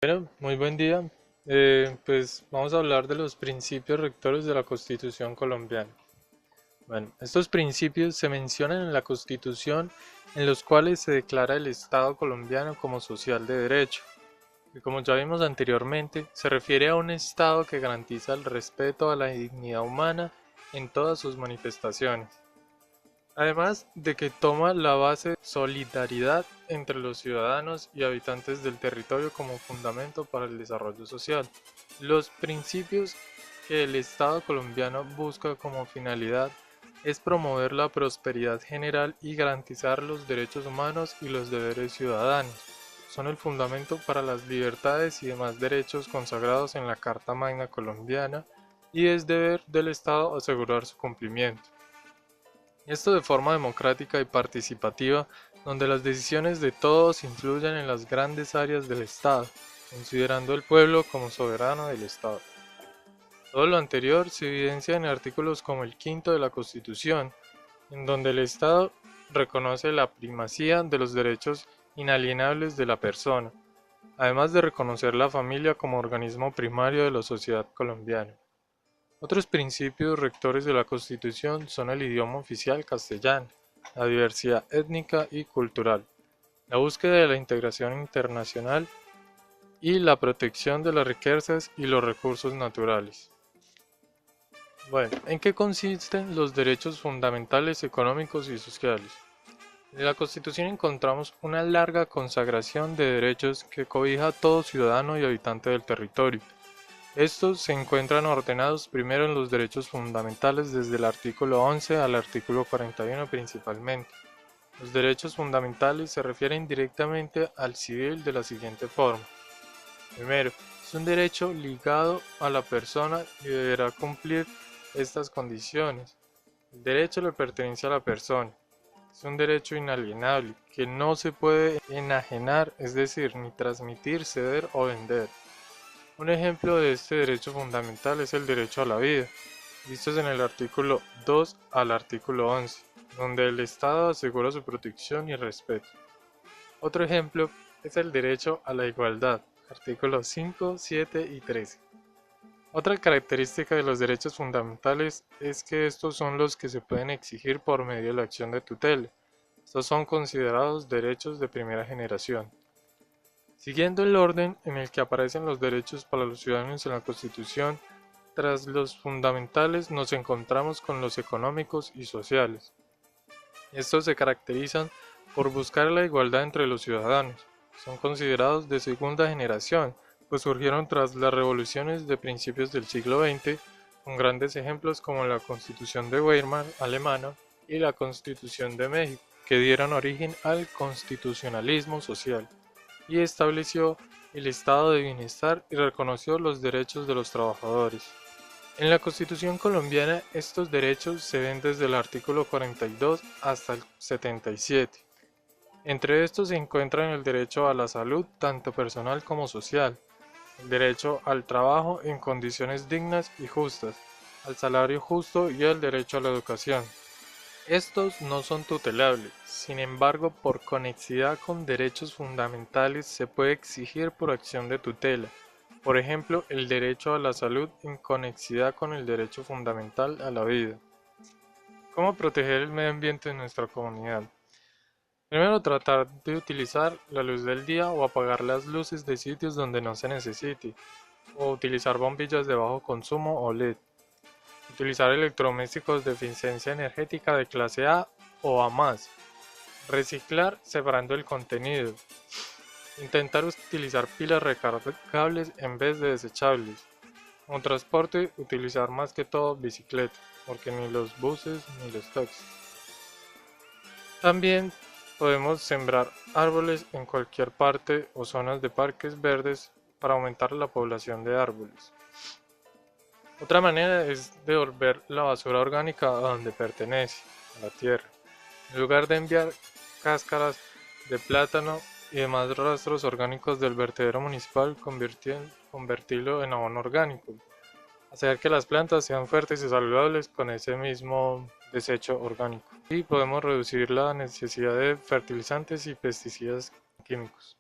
Bueno, muy buen día. Pues vamos a hablar de los principios rectores de la Constitución colombiana. Bueno, estos principios se mencionan en la Constitución en los cuales se declara el Estado colombiano como social de derecho. Y como ya vimos anteriormente, se refiere a un Estado que garantiza el respeto a la dignidad humana en todas sus manifestaciones. Además de que toma la base de solidaridad entre los ciudadanos y habitantes del territorio como fundamento para el desarrollo social. Los principios que el Estado colombiano busca como finalidad es promover la prosperidad general y garantizar los derechos humanos y los deberes ciudadanos. Son el fundamento para las libertades y demás derechos consagrados en la Carta Magna colombiana y es deber del Estado asegurar su cumplimiento. Esto de forma democrática y participativa, donde las decisiones de todos influyen en las grandes áreas del Estado, considerando el pueblo como soberano del Estado. Todo lo anterior se evidencia en artículos como el quinto de la Constitución, en donde el Estado reconoce la primacía de los derechos inalienables de la persona, además de reconocer la familia como organismo primario de la sociedad colombiana. Otros principios rectores de la Constitución son el idioma oficial castellano, la diversidad étnica y cultural, la búsqueda de la integración internacional y la protección de las riquezas y los recursos naturales. Bueno, ¿en qué consisten los derechos fundamentales económicos y sociales? En la Constitución encontramos una larga consagración de derechos que cobija a todo ciudadano y habitante del territorio. Estos se encuentran ordenados primero en los derechos fundamentales desde el artículo 11 al artículo 41 principalmente. Los derechos fundamentales se refieren directamente al civil de la siguiente forma. Primero, es un derecho ligado a la persona y deberá cumplir estas condiciones. El derecho le pertenece a la persona. Es un derecho inalienable que no se puede enajenar, es decir, ni transmitir, ceder o vender. Un ejemplo de este derecho fundamental es el derecho a la vida, vistos en el artículo 2 al artículo 11, donde el Estado asegura su protección y respeto. Otro ejemplo es el derecho a la igualdad, artículos 5, 7 y 13. Otra característica de los derechos fundamentales es que estos son los que se pueden exigir por medio de la acción de tutela. Estos son considerados derechos de primera generación. Siguiendo el orden en el que aparecen los derechos para los ciudadanos en la Constitución, tras los fundamentales nos encontramos con los económicos y sociales. Estos se caracterizan por buscar la igualdad entre los ciudadanos. Son considerados de segunda generación, pues surgieron tras las revoluciones de principios del siglo XX, con grandes ejemplos como la Constitución de Weimar alemana y la Constitución de México, que dieron origen al constitucionalismo social y estableció el estado de bienestar y reconoció los derechos de los trabajadores. En la Constitución colombiana estos derechos se ven desde el artículo 42 hasta el 77. Entre estos se encuentran el derecho a la salud tanto personal como social, el derecho al trabajo en condiciones dignas y justas, al salario justo y el derecho a la educación. Estos no son tutelables, sin embargo, por conexidad con derechos fundamentales se puede exigir por acción de tutela, por ejemplo, el derecho a la salud en conexidad con el derecho fundamental a la vida. ¿Cómo proteger el medio ambiente en nuestra comunidad? Primero, tratar de utilizar la luz del día o apagar las luces de sitios donde no se necesite, o utilizar bombillas de bajo consumo o LED. Utilizar electrodomésticos de eficiencia energética de clase A o A+. Reciclar separando el contenido. Intentar utilizar pilas recargables en vez de desechables. Como transporte, utilizar más que todo bicicleta, porque ni los buses ni los taxis. También podemos sembrar árboles en cualquier parte o zonas de parques verdes para aumentar la población de árboles. Otra manera es devolver la basura orgánica a donde pertenece, a la tierra. En lugar de enviar cáscaras de plátano y demás rastros orgánicos del vertedero municipal, convertirlo en abono orgánico. Hacer que las plantas sean fuertes y saludables con ese mismo desecho orgánico. Y podemos reducir la necesidad de fertilizantes y pesticidas químicos.